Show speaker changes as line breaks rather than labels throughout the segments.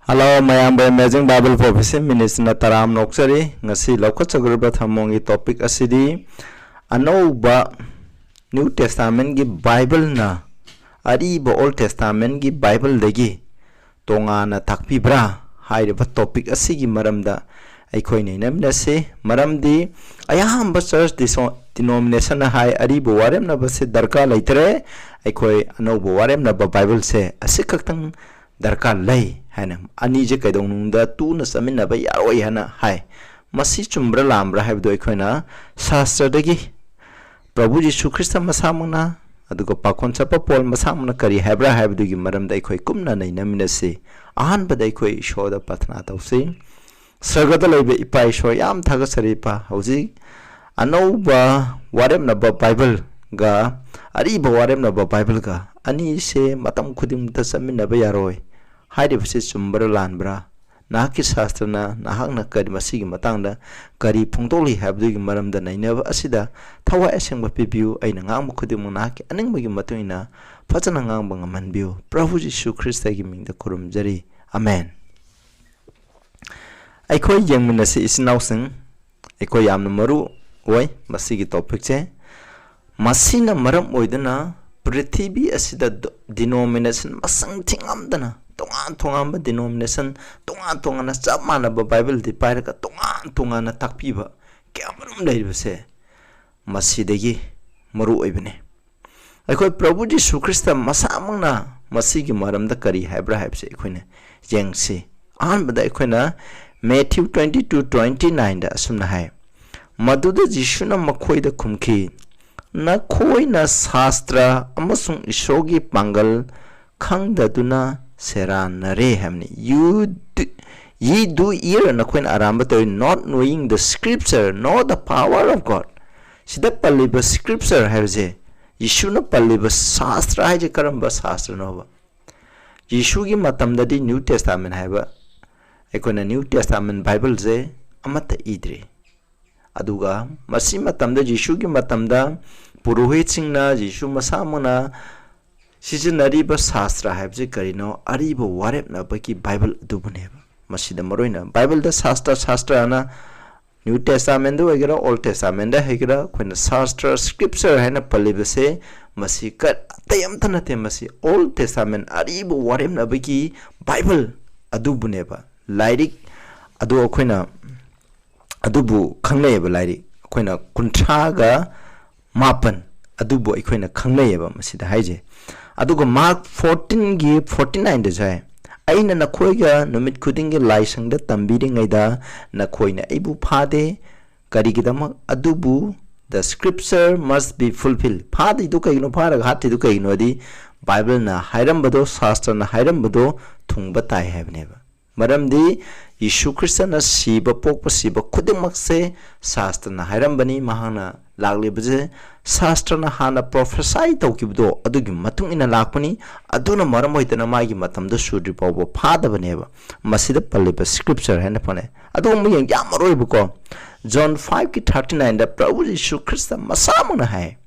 Hello, mayam by Amazing Bible Prophecy Minister na taram noksari ngasi lokot sagrba thamongi topic asidi Anouba New Testament gi Bible na Ariba Old Testament gi Bible degi tonga na takpi bra hairiba topic asigi maramda aikoi nei namna se maramdi ayahamba church denomination na hai Ariba Warepnaba se darka laitre aikoi Anouba Warepnaba Bible se asikaktang darka lai hana ani je kaidong da tu na samin na ba yaroi hana hai masi chumbra lambra haibdo ikhoina shastra dagi Prabhu Jisu Christa masamna adugo pakon chapa pol masamna kari habra haibdo gi maram dai khoi kumna nei namina se ahan ba dai khoi shoda pathna tawse sargada leibe ipai sho yam thaga saripa hauji Anouba Warepnaba Bible ga Ariba Warepnaba Bible ga ani se matam khudim ta samin na ba yaroi haide bse chumbra lanbra nahaki shastrana nahakna kari masigi matangda kari phongtoli habdu gi maramda nainaba asida thawa asengba pibiu aina ngangba khudimu nahaki aningba gi matuina phachana ngangba ngamanbiu Prabhu Jisu Christa gi mingda kurumjari amen aikoi yengmina se isnausing aikoi yamna maru oi masigi topic che masina maram oidana prithvi asida denomination masang thingamdana tongan denomination tongan chap manaba Bible di pairaka tongan takpiba kyamarum leibase masidagi maru oibne aikoi Prabhu Jisu Christa masamangna masigi maramda kari haibra haibse aikoina yengsi anbada aikoina Matthew 22:29 da asumna hai maduda Jisuna makhoida khumki na khoina shastra amasung isogi pangal khangdaduna Seran re hamni ye do ear na kwen aramba to not knowing the scripture nor the power of God sida palliba scripture havje Yeshu na palliba shastra haje karamba shastra no ba Yeshu gi matam dadi New Testament haiba ekona New Testament Bible je amata idre aduga masi matam da Yeshu gi matam da purohit singna Yeshu masamuna Season Ariba Sastra habje karino Ariba Warepnaba ki Bible dubuneba masida maroina Bible da Sastra ana New Testament do egera Old Testament da hegera khona Sastra scripture hena palibase masi kat tayam tanate masi Old Testament Ariba Warepnaba ki Bible adubuneba lyric adu khona adubu khangnayeba lyric khona kunthra mapan adubu ikhoina khangnayeba masida haije adugo Mark 14 gi 49 de jai aina na khoiga numit khuding gi laisang da tambiri ngaida na khoina ibu phade kari gidama adubu the scripture must be fulfilled phade du kaino phara hati du kaino di Bible na hairam bado shastra na hairam bado thungba tai habneba maram di Yeshu Christa na siba pokpa siba khudimmak se shastra na hairam bani mahana lagli bje shastra na hana prophesy tawkibdo adugi matung ina lakpani aduna maram hoitana magi matamda sudri pawbo phada baneba masida palliba scripture hena phane adu mu yang yamaroi buko John 5:39 da Prabhu Jisu Christa masamuna hai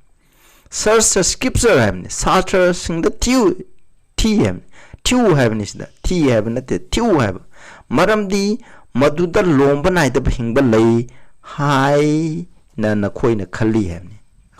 search the scripture hamne shastra sing the t havne sida t have na te have maram di maduda lomba naida hingba lei hai na khoina khali hamne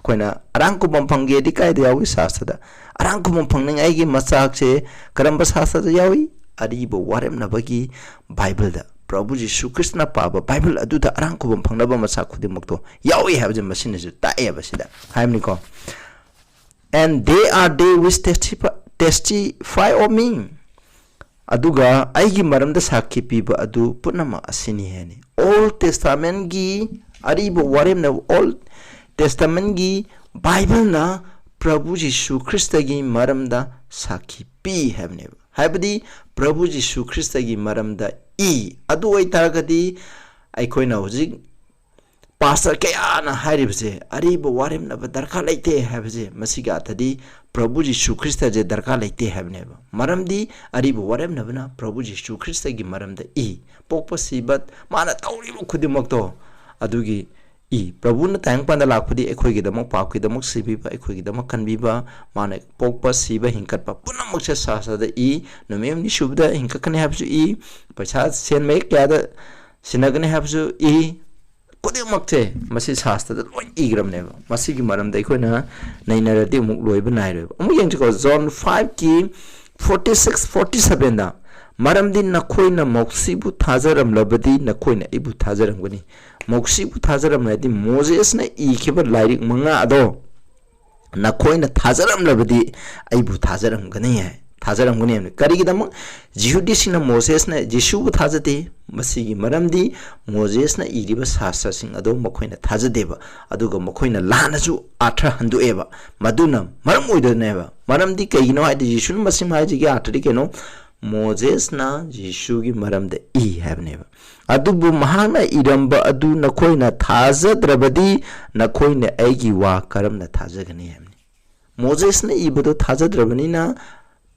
khoina arangku bomphangge di kai da yawi sasada arangku bomphang ngai gi machak se karamba sasada yawi Ariba Warepnaba gi Bible da Prabhu Jisu Christa paba Bible adu da arangku bomphang na ba machak khudimok to yawi habje machine ju tae ba sida haimni ko and they which testify of me aduga aigi maramda sakhi piba adu punama asini hani Old Testament gi Ariba Warepnaba Old Testament gi Bible na Prabhu Jisu Christa gi maramda sakhi pi habne habdi Prabhu Jisu Christa gi maramda adu ai taragadi aikhoina hojik pastor kaya na hairibse Ariba Warepnaba darka laite habje masiga tadi Prabhu Jisu Christa je darka laite habne maramdi Ariba Warepnaba na Prabhu Jisu Christa gi maramda pokpa sibat mana tawri khudimok to adugi 이 प्रभुना तांगपान लाखपदि एखोइगिदमक पापकिदमक सिबिबा एखोइगिदमक कनबिबा माने पोकपा सिबा हिंकटपा पुनमकसे सासदा इ नमेमनि सुबदा हिंककने हाबसु इ पैसा सेनमे क्यादा सिनगने हाबसु इ कोदेमकसे मसि सासदा लोइ इग्रमनेबा मसिगि मरमदा एखोइना नैनरदि मुक लोइबा नाइरोबा अमु यंगको zone 5 की 46 47 दा मरमदि नखोइना मौक्सिबु थाजरमलबदि नखोइना इबु थाजरमगनि मौक्सिबु थाजरमलदि मोजेसना इखिबा lyric मंगा अदो नखोइना थाजरमलबदि आइबु थाजरमगनि है थाजरमगनि है करिगिदम जिहुदिसिना मोजेसना जिसुबु थाजते मसिगी मरमदि मोजेसना इरिबा शास्त्रसिंग अदो मखोइना थाजदेबा अदुगा मखोइना लानसु आठर हंदुएबा मदुना मरम ओइदनेबा मरमदि कइगिनो हाइदि जिसुन मसिम हाइजिगे आठरि केनो मोजेसना जिसुगी मरमद इ हैबनेबा अदुबु महाना इरंबा अदु नखोइना थाजद्रबदि नखोइना एगी वा करमना थाजगनि हैबनि मोजेसना इबदो थाजद्रबनिना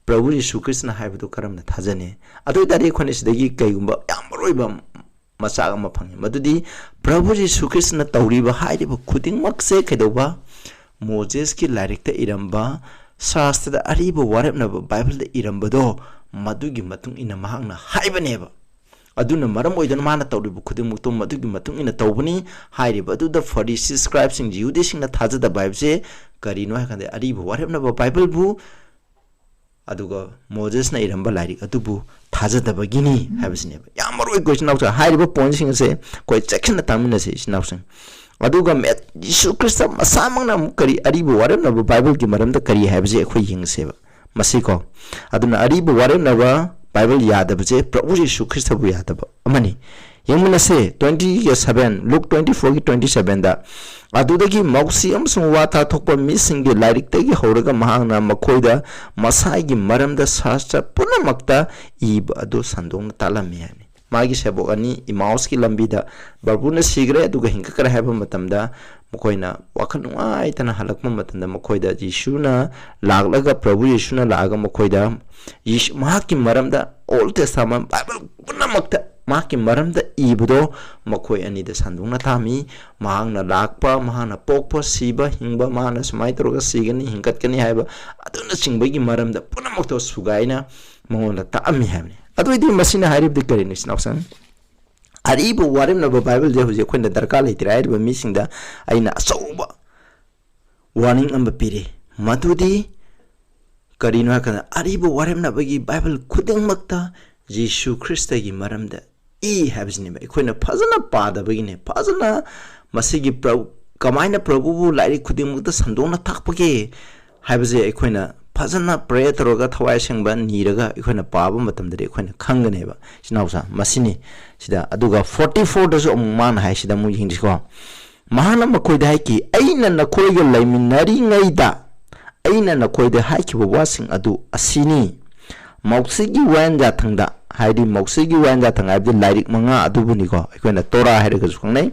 प्रभु यीशु कृष्ण हाइबदो करमना थाजने अदु दारि खोनिसदगी कइगुंबा यामरोइबा मचाग अमा फंगे मदुदि प्रभु यीशु कृष्ण तौरिबा हाइरिबा खुदिंगमकसे कइदौबा मोजेस की लाइरिकता इरंबा शास्त्र अरिबा वारेपनबा बाइबल इरंबदो मदुगी मतुंग इना महांगना हाइबनेबा अदुना मरम ओइदन माना तौरिबु खुदिंमुक्तो मदुगी मतुंग इना तौबनी हाइरिबा अदुदा फरीसी स्क्राइब सिंग जिहुदी सिंगना थाजदा बाइबसे करिनो हाकंदे अरिबा वारेपनबा बाइबल बु अदुगा मोजेसना इरंबा लाइरिक अदुबु थाजदबगिनी हाइबसिनेबा यामरोइ क्वेश्चन आउट हाइरिबा पॉइंट सिंग से कोइ सेक्शन तामिनसे सिनाउसिंग अदुगा मे यीशु ख्रिस्ट मसामंगना करी अरिबा वारेपनबा बाइबल की मरमदा करी हाइबसे अखोइ यिंगसेबा मसिको अदुना अरिबा वारेपनबा बाइबल यादबसे प्रभु यीशु ख्रिस्टबु यादबा अमनि यंगमनसे 27 लुक 24 की 27 दा अदुदगी मौसी अमसुंग वाता थोकपा मिसिंगे लाइरिकतगी हौरगा महांगना मखोइदा मसाइगी मरमदा शास्त्र पुनमक्ता इब अदु संदोंग तालमी हानि मागी सेबोक अनि इमाउस की लंबीदा बरबुना सिगरे अदुगा हिंककर हाइबा मतमदा मखोइना वाखन नुआइतना हलकमा मतंदा मखोइदा यीशुना लागलगा प्रभु यीशुना लागा मखोइदा यीशु महाकी मरमदा ओल्ड टेस्टामेंट बाइबल पुनमक्ता महाकी मरमदा इबदो मखोइ अनिदा संदुंगना थामी महांगना लाकपा महाना पोकपा सिबा हिंगबा महाना समाइ तरोगा सिगनी हिंकतकनी हाइबा अदुना सिंगबगी मरमदा पुनमक्तो सुगाइना मङोला तामी हाइबने अदुइदि मसिना हाइरिबदि करिनि स्नाउसन अरिबा वारेपनबा बाइबल जे हुजे खोइना दरकार लेतिरा हाइरिबा मिसिंगदा आइना असौबा वार्निंग अम्बा पिरे मदुदि करिनो हाकना अरिबा वारेपनबगी बाइबल खुदिंगमक्ता यीशु ख्रिस्टगी मरमदा इ हाइबसिनेबा खोइना फजना पादबगिने फजना मसिगी प्रभु कमाइना प्रभुबु लाइरि खुदिंगमक्ता संदोंना थाकपगे हाइबजे खोइना फजना प्रे तरोगा थवाइ सेंबा नीरगा इखोना पाबा मतमदरे इखोना खंगनेबा सिनाउसा मसिनी सिदा अदुगा 44 दसु अमुमान हाइ सिदा मु हिंदिको महाना मखोइदा हाइ की अइना नखोइगा लैमिनारी ngaiदा अइना नखोइदा हाइ की वासिंग अदु असिनी मौक्सिगी वान जाथंगदा हाइदि मौक्सिगी वान जाथंग हाइबदि लाइरिक मंगा अदुबुनिको इखोना तोरा हाइरगा जुखंनै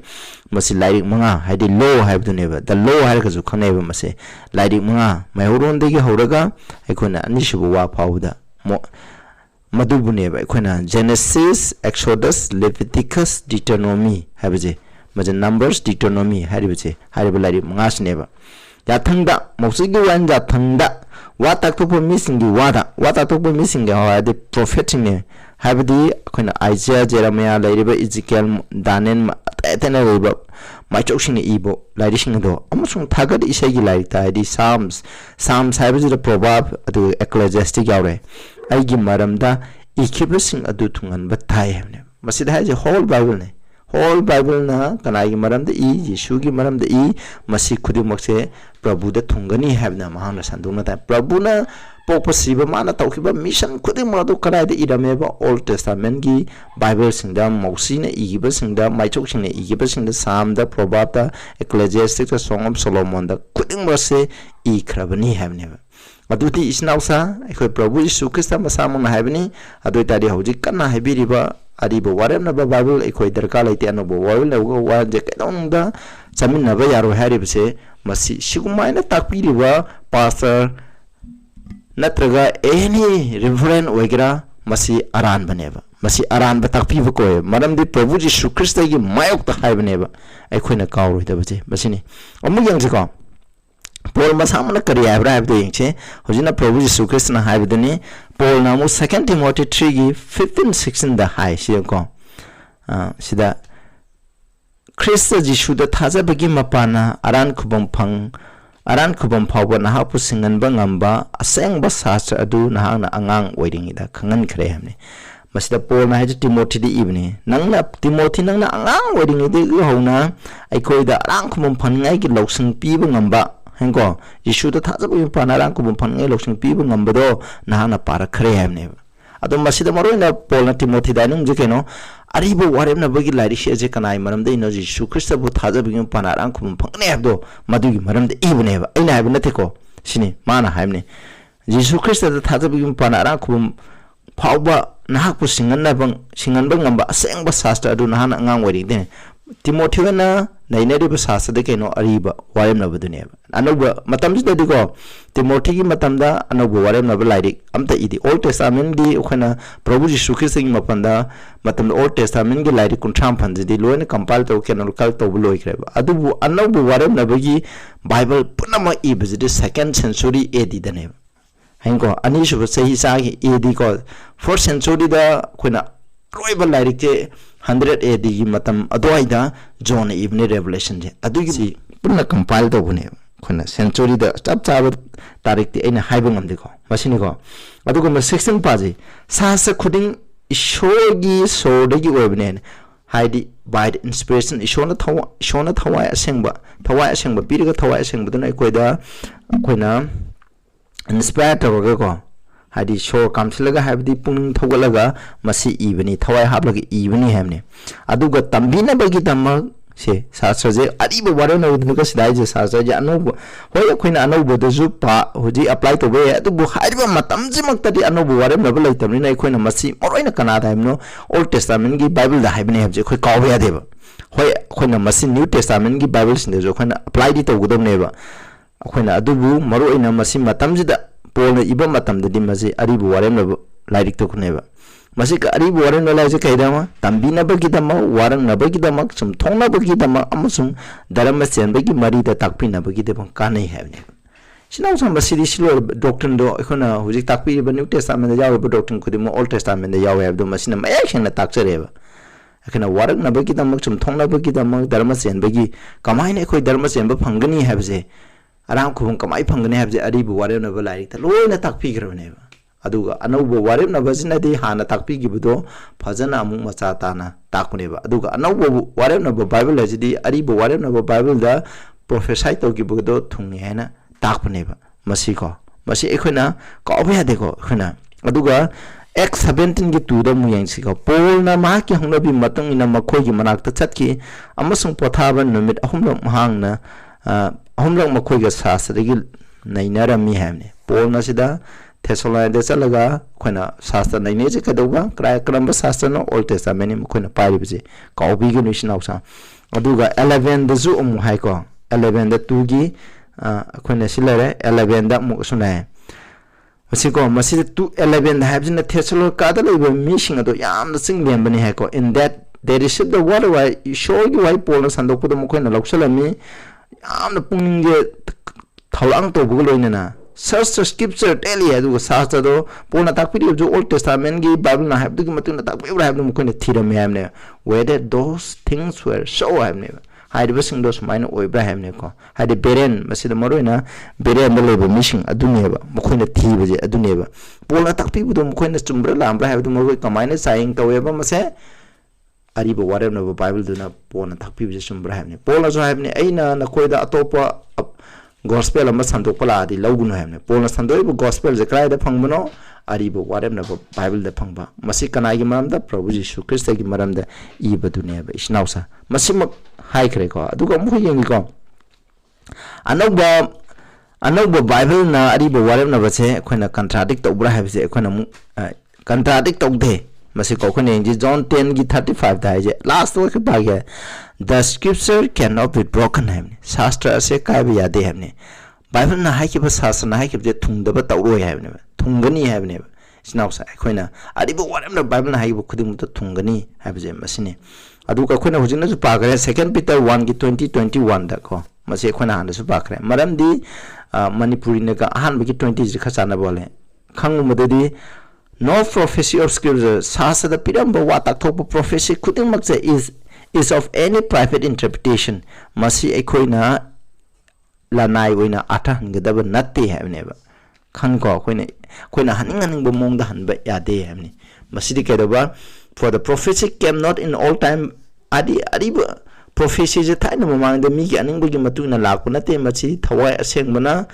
मसि लाइरिक मंगा हाइदि लो हाइबदुनेबा द लो हाइरगा जुखंनैबा मसे लाइरिक मंगा माइहोरोनदेगी हौरगा इखोना अनिसुबु वा फाउदा मदुबुनेबा इखोना जेनेसिस एक्सोडस लेविटिकस डिटरनोमी हाइबजे मजे नंबर्स डिटरनोमी हाइबजे हाइबा लाइरिक मंगासनेबा जाथंगदा मौक्सिगी वान जाथंगदा वा ताकथोपो मिसिंगी वा ताकथोपो मिसिंगी हाइदि प्रोफेटिंगने हाइबदि अखोना आइजिया जेरेमिया लाइरिबा इजिकेल दानियल अतेना लाइरिबा माइचोक्सिंग इबो लाइरिसिंगदो अमसुंग थागद इसेगी लाइरिता हाइदि साम्स हाइबजि प्रोवर्ब अदु एक्लेसियास्टिक यावरे आइगी मरमदा इखिबसिंग अदु थुंगनबा थाइ हाइबने मसिदा हाइजे होल बाइबल ना कनाई मरमदा यीशु की मरमदा मसी खुदिमक्से प्रभुदा थुंगनी हाइबना महाना संदुना ता प्रभुना पोपसिबा माना तौखिबा मिशन खुदिमदो कनाइदा इरमेबा ओल्ड टेस्टामेंट की Bible सिंगदा मौसीना इगिबा सिंगदा माइचोक्सिंगना इगिबा सिंगदा Samda प्रोवर्बदा एक्लेसियास्टिक song of Solomon दा खुदिमसे इखरबनी हाइबनेबा अदुति इस्नाउसा अखोय प्रभु यीशु ख्रिस्ट मसामना हाइबनी अदुइ तादि हौजि कन्ना हाइबिरिबा अरिबा वारेपनबा बाइबल अखोय दरकार लेते अनोबा बाइबल लौगा वाजे कैदोंदा चमिनबा यारो हाइरिबसे मसी सिगुमाइना ताकपिरिबा पास्टर नत्रगा एनी रेफरेंट ओइगरा मसी अरान बनेबा masi aran ba takpi ba ko maram di Prabhu Jisu Christ gi mayok ta hai bane ba ai khoina kaw roi da ba je basini amu yang je ko Paul masamana kari abra abdo yingche hojina Prabhu Jisu Christ na hai bidani Paul namu 2 Timothy 3 gi 15-16 da hai siya ko sida Christ Jisu da thaja bagi mapana aran khubam phawba na hapu singan ba ngamba aseng ba sastra adu na hang na angang oiring ida khangan khre hamne masida Paul na haja Timothy di ibne nangna Timothy nangna angang oiring ida hona aikoi da arang khubam phangai gi loksing pi ba ngamba hengko Jisu da thaja bagi mapana arang khubam phangai loksing pi ba ngamba do na hang na para khre hamne adom masida maroi Paul na Timothy da nung je keno Ariba Warepnaba gi lairi she je kanai maram de no Jisu Christ bu thaja bigi panarang khum phangne habdo madugi maram de ibne ba aina habna theko sini mana haimne Jisu Christ da thaja bigi panarang khum phawba nahak pu singan ba ngamba aseng ba sastra adu nahan angang wari de Timothy na nainari ba sastra de keno Ariba Warepnaba du ne Anouba matam ji de ko Timothy gi matam da Anouba Warepnaba lairi amta idi Old Testament di khana Prabhu Jisu Christ gi mapanda matam Old Testament gi lairi kuntham phan di loina compile to kenol kal to loi kreba adubu Anouba Warepnaba gi Bible punama i bizidi 2nd century AD da ne hengko ani shu sahi sa gi AD ko 4th century da khuna roiba lairi ke 100 AD gi matam adwaida John ibn Revelation je adugi punna compile to bune khuna century da chap chap tarik ti aina haibang amde ko masini ko adugo 16 paji sasa khuding ishogi sodagi oibne haidi by the inspiration ishona thawai asengba piriga thawai asengba duna koida koina inspire to ko hadi show kamsilaga habdi pung thogalaga masi ibani thawai hablaga ibani hamne aduga tambina bagi tamma se sastra je Ariba Warepnaba du ka sidai je sastra je Anouba hoi khoina Anouba da ju pa hoji apply to be adu bu haiba matam ji makta di Anouba Warepnaba lai tamni nai khoina masi moroina kana da himno Old Testament gi Bible da haibne habje khoi kaw ya deba hoi khoina masi New Testament gi Bible sin de jo khoina apply di to gudam neba khoina adu bu moroina masi matam ji da Paul na iba matam da di masi Ariba Warepnaba lairik to kuneba masi ka Ariba Warepnaba lai je kaidama tambina bagi dama warang na bagi dama sum thongna bagi dama amusum dharma chen bagi mari da takpi na bagi de bang kanai havne sinau sam masi silo doctrine do khona hujik takpi ba New Testament da yaw ba doctrine khudi mo Old Testament da yaw have do masi na mayakshan na takchere ba khana warang na bagi dama sum thongna bagi dama dharma chen bagi kamai ne khoi dharma chen ba phangani have je aram khum kamai phangani have je Ariba Warepnaba lai ta loina takpi grone ba aduga Anouba Warepnaba jina di hana takpi gibudo phajana amu macha tana takune ba aduga Anouba Warepnaba Bible ajidi Ariba Warepnaba Bible da prophesy to gibudo thungni hena takune ba masi ko masi ekhona ka obya deko khona aduga Acts 17 gi 2 da mu yang si ko Paul na ma ki hangna bi matang ina makhoi gi manak ta chatki amasung pothaba numit ahumlok mahang na ahumlok makhoi ga sasra gi nainara mi hamne Paul na sida Thessalonica chalaga khoina sastra naine je kadoba krai kramba sastra no Old Testament ni khoina pari bje kaubi gi nishnau sa aduga 11 da zu hai ko 11 da 2 gi khoina silare 11 da mu sunai masiko masi 2 11 da habjina Thessalonica da leba mishing ado yam da sing lem bani hai ko in that they received the water why show gi why Paul na sandok pu da mu khoina loksalami yam da pung ge thawang to bu loina na search the scripture daily adu sastra do pona takpiri jo Old Testament gi Bible na have du matun takpiri have no mukone thiram hamne whether those things were so hamne haide sing dos mine o Abraham ne ko haide beren masida moroina beren da lebo missing adu ne ba mukone thiba je adu ne ba pona takpiri do mukone chumbra lambra have du moroi kamaina saing tawe ba mase Ariba Warepnaba Bible do na pona takpiri je chumbra hamne pona jo hamne aina na koida atopa gospel ama sandok pala di lawgun hamne Paul sandoi bu gospel je krai da phangmano Ariba Warepnaba Bible da phangba masi kanai gi maram da Prabhu Jisu Christ gi maram da I badune ba isnausa masi mak hai kre ko aduga mu yengi ko Anouba Bible na Ariba Warepnaba che khoina contradict to bra have je khoina mu contradict to de masi ko khone ji John 10 gi 35 da je last week ba ge the scripture cannot be broken hamne shastra se kai ba yade hamne Bible na hai ki ba shastra na hai ki je thung da ba tawro hamne thungani hamne sinausa akhona ariba waramna bible na haibu khudum to thungani haibje masine aduka akhona hujina su pagare 2 Peter 1 ki 2021 da ko masi akhona handa su pakre maramdi manipuri ne ka ahan bi 20 ji khachana bole khangu madadi no prophecy of scripture sasa da piramba wa tak thok prophecy khuding mak is of any private interpretation masi akhona lanai oina atha ngedaba natte habneba khan ko koina haning bo mong da hanba yade habni masidi kedaba for the prophecy came not in all time ariba prophecy je thaina mamang da mi ki aning bo gi matuna lakuna te machi thawai aseng bana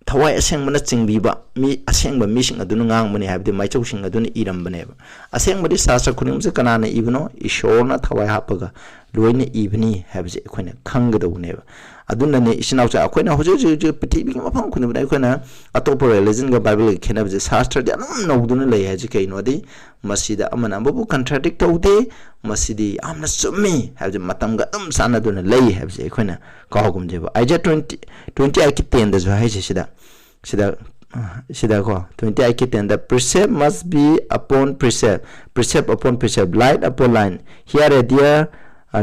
thawai aseng bana chingbiba mi aseng ba mi sing aduna ngang mani habde mai chau sing aduna iram baneba aseng badi sasa kunim se kanana ibno ishorna thawai hapaga loine ibni habje khoina khanggaduneba aduna ne isinaucha akoina hoje prithibi ki mafang khuni bana akoina atopo religion ga bible khenabje shastra de anam noduna lei haji kaino di masida amana babu contradict taude masidi amna summi habje matam ga dum sana duna lei habje akoina kahogum jeba aija 20 aki 10 da jo haji sida ko 20 aki 10 the precept must be upon precept upon precept light upon line here a dear a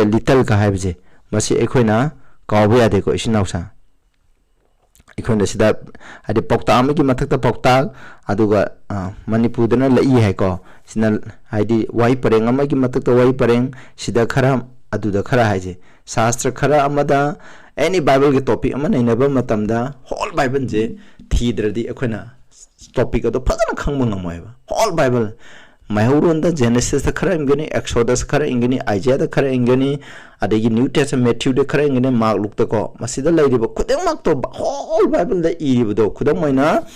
little ka habje masi ekhoina kawbe ade ko isinausa ekhoina sida ade pokta amagi mathakta pokta aduga manipudana lai hai ko sinal haidi wai pareng amagi mathakta wai pareng sida khara aduda khara haije shastra khara amada any bible ge topic amana inaba matamda whole bible je thidradi ekhoina topic ado phajana khangma ngamoiba whole bible Mahurunda Genesis the khara ingani Exodus khara ingani Isaiah the khara ingani adagi New Testament Matthew the khara ingani Mark Luke the ko masida laidiba khudang mak to whole bible the iribdo khudang moina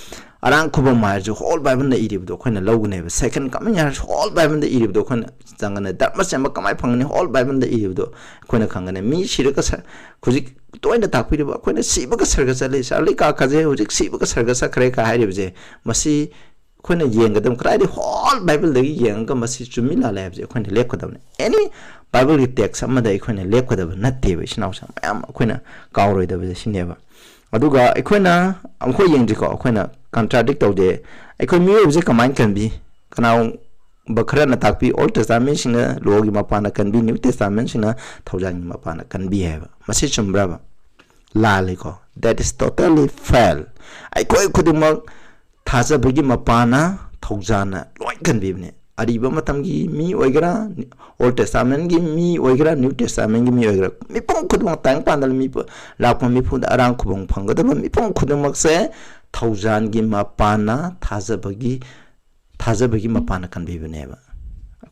arang khuba marju whole bible the iribdo khoina logune second coming year whole bible the iribdo khoina jangane dharma sema kamai phangani whole bible the iribdo khoina khangane mi siraka khujik toina takpiriba khoina siba ka sarga chale sarli ka khaje hujik siba ka sarga sa khare ka hairibje masi khoina yengadam krai di whole bible dagi yenga masi chumila labje khoina lekhodam any bible ki text amada khoina lekhodam natte be sinausa mayam khoina kawroi da be sineba aduga khoina amkho yengji ko khoina contradict tawde khoi mi obje kamain kan bi kanau bakhra na takpi old testament sina logi mapana kan bi new testament sina thaujangi mapana kan bi heba masi chumbra ba la le ko that is totally fail khoi khudimak Thaza bagi mapana thaujana loi kan bibne ariba matamgi mi oigara old testament gi mi oigara new testament gi mi oigara mi pong khudung tang pandal mi lakpa mi phud arang khubong phangada mi pong khudung makse thaujan gi mapana thaza bagi mapana kan bibne ba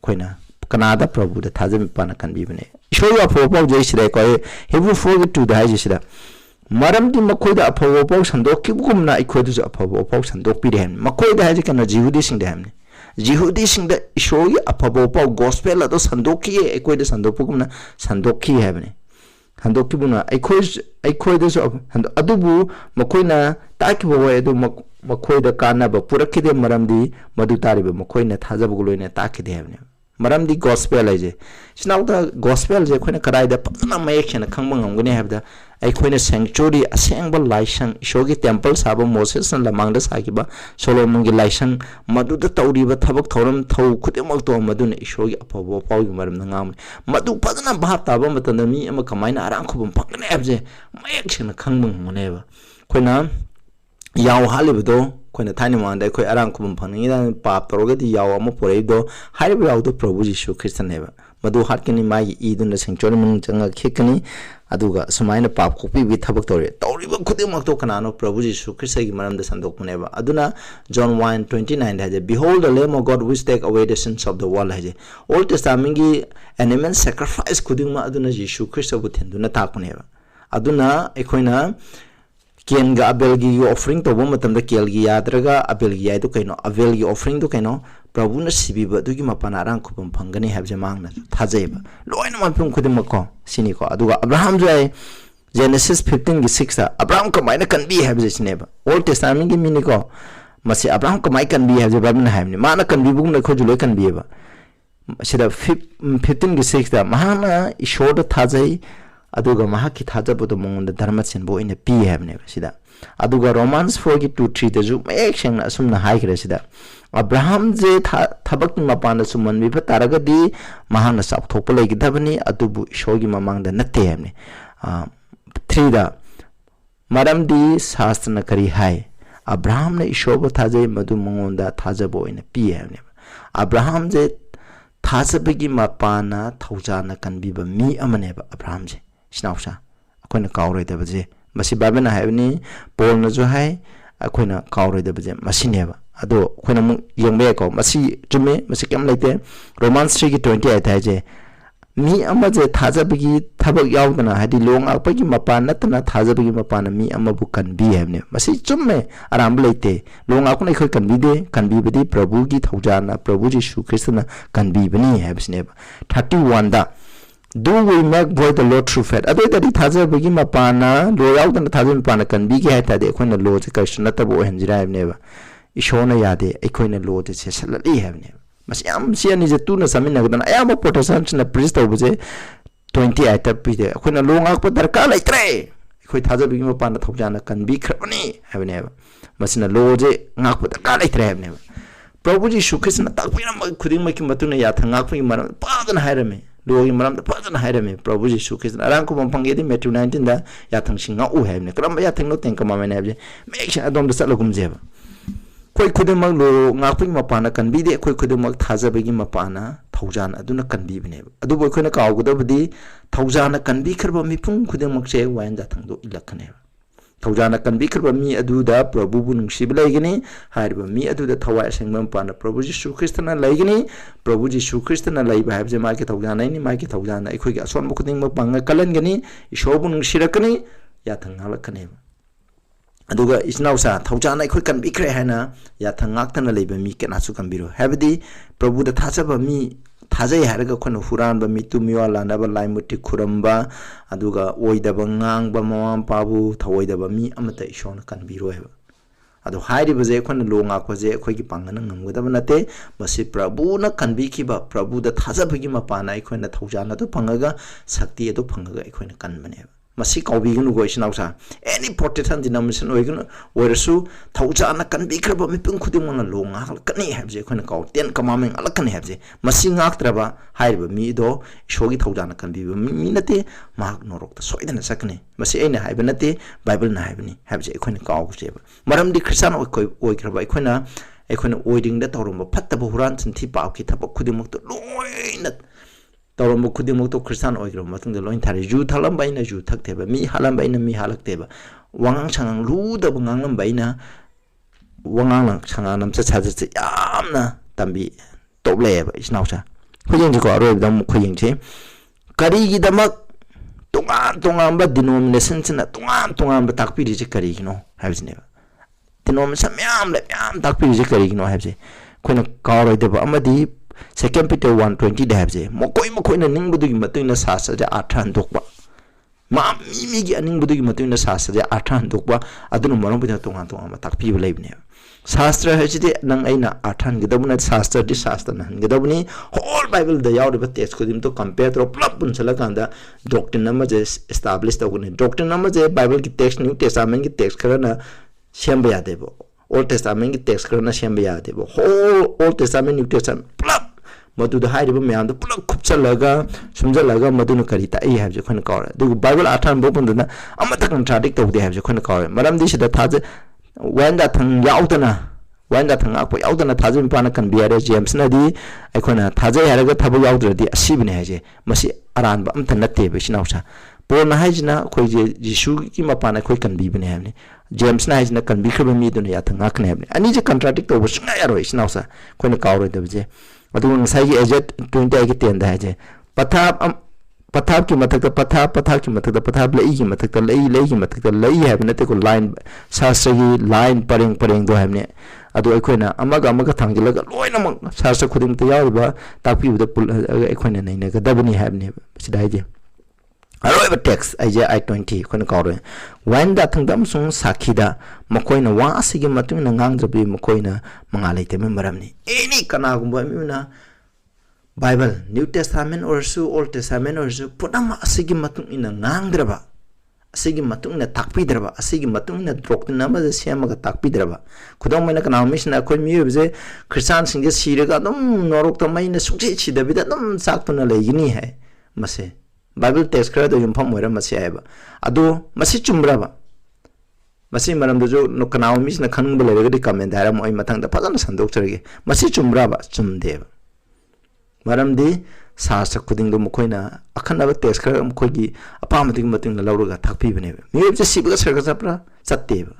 khoina kanada prabhu da thaza mapana kan bibne shoya phopo jai sida ko hebrew 4:2 da haji sida maramdi makoida aphawo pau sandok kibgumna ikhodu ju aphawo pau sandok pi dem makoida haji kana jihudi sing dem da ishoyi aphawo pau gospel ado sandok ki ekoida sandok pugumna sandok ki hebne sandok kibuna ikhoida ju adubu makoina takibo wa edu makoida kana ba purakide maramdi madu taribe makoina thajabu loina takide hebne maramdi gospel aje sinauda gospel je khoina karaida pazana mayekena khangba ngamgani habda khoina sanctuary asengba laisang ishogi temple saba moses na lamangda sagiba solomon gi laisang maduda tawriba thabak thoram thau khudemak to maduna ishogi apabo pawgi maram ngam madu pazana bhap taba matana mi ama kamaina arang khubum phangane abje mayekena khangba ngoneba khoina yaw halibdo khoina thani manda khoi arang khubum phangni da pap torogadi yaw ama poreido hariba yaw do prabhu jisu christian neba madu hatkini mai iduna sanctuary mun changa khekani aduga sumaina pap kopi bi thabak tore tawriba khudemak to kanano prabhu jisu christ gi maram da sandok muneba aduna john 1:29 haje behold the lamb of god which take away the sins of the world haje old testament gi animal sacrifice khudingma aduna jisu christ bu thenduna takmuneba aduna ekhoina Ken ga abel gi offering to bom matam da kel gi yadraga abel gi ay to kaino abel gi offering to kaino prabhu na sibi ba du gi mapana rang khubam phangani habje mangna thajeba loina ma phum khudim ko sini ko aduga abraham jo ay genesis 15:6 da abraham ko maina kan bi habje sineba old testament gi mini ko masi abraham ko mai kan bi habje ba na habni mana kan bi bugum na khojule kan bi ba sida 15:6 da mahana ishod thajai aduga mahaki thajabdo mongonda dharma chenbo ina pi habne sida aduga Romans 4:2-3 da ju mek sheng asumna haikre sida Abraham je thabak mapan suman bi taraga di mahana sap thokpa legi dabani adubu shogi mamangda natte habne 3 da maram di shastra kari hai Abraham ne ishoba thajai madu mongonda thajabo ina pi habne Abraham je thajabagi mapana thaujana kanbiba mi amane Abraham je snausa akoina kauroi da baje masi babena haibni Paul na jo hai akoina kauroi da baje masineba ado akoina mu yengbe ko masi jume masi kem leite Romans 3:28 haje mi amaje thajabagi thabak yaudana hadi long apagi mapana natna thajabagi mapana mi amabu kanbi habne masi jumme aram leite long akuna khoi kanbi de kanbi badi prabhu gi thaujana prabhu jisu krishna kanbi bani habsneba 31 da do we make void the Lord true faith ado tadi thaja bagi mapana lo yaudana thaja mapana kanbi ge haita de khoina lo je krishna tabo henjira habneba ishona yade ekoina lo je salali habneba mas yam siani je tuna samina godan ayama protestant na priest obje 28 tapi de khoina lo ngak pa darka laitre khoi thaja bagi mapana thaujana kanbi khrabani habneba masina lo je ngak pa darka laitre habneba prabhu ji shukrisna takpina khuding ma ki matuna ya thangak pa maram padan hairame logi maram padan hairame prabhu ji shukrisna arang ko pampang yedi Matthew 19 da ya thang singa u habne kram ya thang no teng kama mane habje make sure adom da salogum jeba koi khuding ma lo ngak pa mapana kan bi de koi khuding ma thaja bagi mapana thaujan aduna kan bi bne adu boi khoina kaw godabdi thaujana kan bi kharba mipung khuding ma che wain da thang do ilakhane Taujana kan bikra mi aduda Prabhu bu nungsi belaigini hariba mi aduda thawai sengmam pana Prabhu Jisu Kristna laigini Prabhu Jisu Kristna laiba habje ma ke taujana ni ma ke taujana ikhoi ga son bukuding ma panga kalan gani ishobu nungsi rakani ya thangala kane aduga isnausa taujana ikhoi kan bikra hana ya thangak tana laiba mi ke nasu kan biro habdi Prabhu da thachaba mi thajai haraga khona huran ba mitu miwa lana ba laimuti khuramba aduga oidaba ngang ba mamam pabu thawoidaba mi amata ishona kanbiro heba adu hairi baje khona longa ko je khoi gi pangana ngamgodaba nate basi prabhu na kanbi ki ba prabhu da thajabagi mapana ikhona thaujana to pangaga sakti to pangaga ikhona kanbane masi kaubigunu go isnausa any protestant denomination oigunu oirasu thaujana kanbi khraba mi pung khuding mona longa kani habje khona kaw ten kamameng alakani habje masi ngaktraba haiba mi do shogi thaujana kanbi mi nate mak norok ta soidana sakne masi aina haiba nate bible na haibani habje khona kaw jeba maramdi christian oi khraba khona oiding da tawrumba phattaba huran chinthi paw ki thaba khuding mok to loina Tawrombo khudimok to Christian oigro matung de loin thari ju thalam baina ju thakte ba mi halam baina mi halakte ba wangang changang lu da bangang baina wangang lang changang nam cha cha cha yamna tambi toble ba isnausa khuyeng ko aro dam khuyeng che kari gi damak tungan ba denomination china tungan ba takpi ri che kari gino habjine ba denomination myam takpi ri che kari gino habje khoina kawroi de ba amadi Second Peter 1:20 da habje mokoi na ning budu gi matuina sasa ja athan dokba ma mi gi aning budu gi matuina sasa ja athan dokba adunu marong bida tonga ma takpi belaibne Shastra hajide nang aina athan gi dabuna shastra di shastra nan gi dabuni whole Bible da yaw de text ko dim to compare to plug bun sala kanda doctrine nama je establish to gune doctrine nama je Bible ki text New Testament ki text karana shamba ya debo Old Testament ki text karana shamba ya debo whole Old Testament New Testament plug madu da hairiba myam da pulak khupchalaga sumjalaga madu no karita ai habje khona kawre du Bible athan bo bunduna amata contradict to de habje khona kawre maram di sida thaje wanda thang yaudana wanda thang akpo yaudana thaje pana kan biare James na di ai khona thaje haraga thabu yaudra di asibne haje masi aran ba amta natte be sinausa por na hajna khoi je Jisu ki mapana khoi kan bi bne habne James na hajna kan bi khaba mi dun ya thang akne habne ani je contradict to bo sunga yaro sinausa khona kawre de je Adun sai ejet 20 ki ten da je pathap ki matak pathap ki matak pathap lei ki matak lei ki matak lei have na te ko line sastra gi line pareng do have ne adu ekoina amaga thangjilaga loina mak sastra khudim te yaw ba takpi bu da ekoina nei na ga dabni have ne sidai je Ariba text I20 khona kawre wanda thangdam sung sakhida makoina wa asigi matuna ngang jabi makoina mangale te maramni any kana gumba mina Bible New Testament orsu Old Testament orsu punama asigi matung ina ngangdraba asigi matung ina takpidraba asigi matung ina doctrine ama semaga takpidraba khudong maina kana misna khoi mi bje Christian singge siraga dum norok to maina sukchi chidabida dum saktuna legini hai mase Bible text kra do yumpham moira mase aiba adu masi chumbraba masi maram do no kana misna khanung bele ga comment dara moi mathang da phajana sandok charge masi chumbraba chumdeba Maramdi sasa kuding do mukoina akhana ba test kara mukogi apam ding mating la lawruga thakpi bane mi je sibuga sarga sapra chatte ba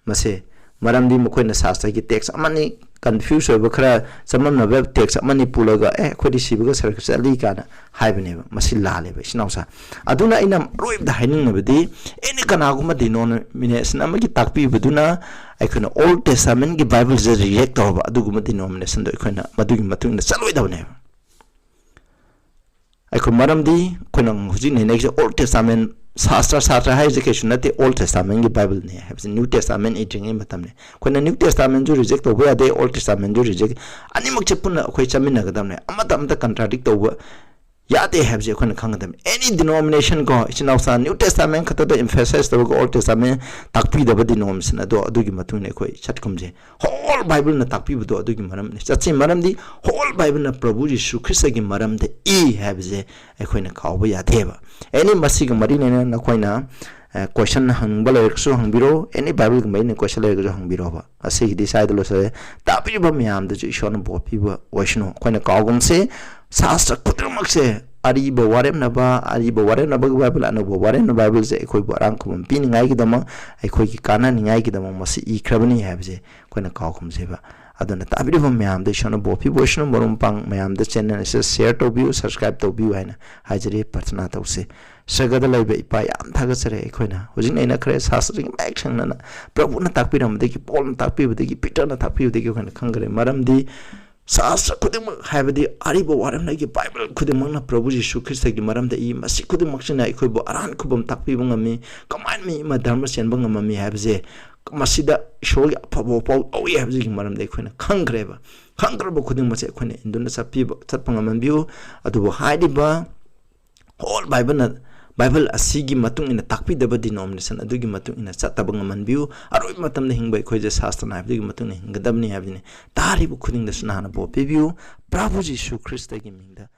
mase maramdi mukoina sasa gi text amani confuse over khara samam na web text amani pulaga khodi sibuga sarga chali kana hai bane ba masi la le ba sinausa aduna ina roib da haining na badi ene kana guma dinon mine snama gi takpi buduna akhona Old Testament gi Bible je reject over aduguma denomination do akhona madugi matung na chaloi dawne akhon maramdi khona huji ne next Old Testament sastra high education nate Old Testament gi Bible ne have New Testament eating in matamne khona New Testament jo reject over ade Old Testament jo reject animak chepuna khoi chamina gadamne amata contradict over Yate have je khona khangadam any denomination go chinausa New Testament khata the emphasize the Old Testament takpi the denomination ado adugi matune khoi chatkumje whole Bible na takpi do adugi maram ne chachi maram di whole Bible na Prabhu Yeshu Christ gi maram de e have je khoina khawba yadeba any masig mari ne na khoina question hangbal ekso hangbiro any Bible gi mai question le go hangbiro ba ase gi decide lo se tapi ba myam de ishon bo pi ba washno khoina kawgum se Sastra kutramakse Ariba Warepnaba Bible Anouba Warepnaba Bible se ekoi barang kum pin ngai gidama ekoi ki kana ngai gidama masi I khrabani habje koina kaw kum seba aduna tabiri bam myam de shono bopi boshno morum pang myam de channel se share to view subscribe to view haina hajri partna tause sagada laiba ipa yam thaga sare ekoina hojin aina khare sastra gi action na Prabhu na takpiram de ki Paul na takpi de ki Peter na takpi de ki koina khangare maram di Sastra kudima habdi Ariba Warepnaba gi Bible kudima na Prabhu Yeshu Christ gi maram da I masi kudima china ikoi bo aran kubam takpi bangami kaman mi ma dharma sen bangami habje masida shogi apabo pau awi habje gi maram da ikoi na khangreba kudima se ikoi na induna sapi chatpangaman biu adubo haidiba whole Bible asigi matung ina takpi daba denomination adugi matung ina chatabang manbiu aroi matam na hingbai khoje sastra na adugi matung na hingadabni habine tari bu khuding da sunana bo pebiu Prabhu Yeshu Christ gi mingda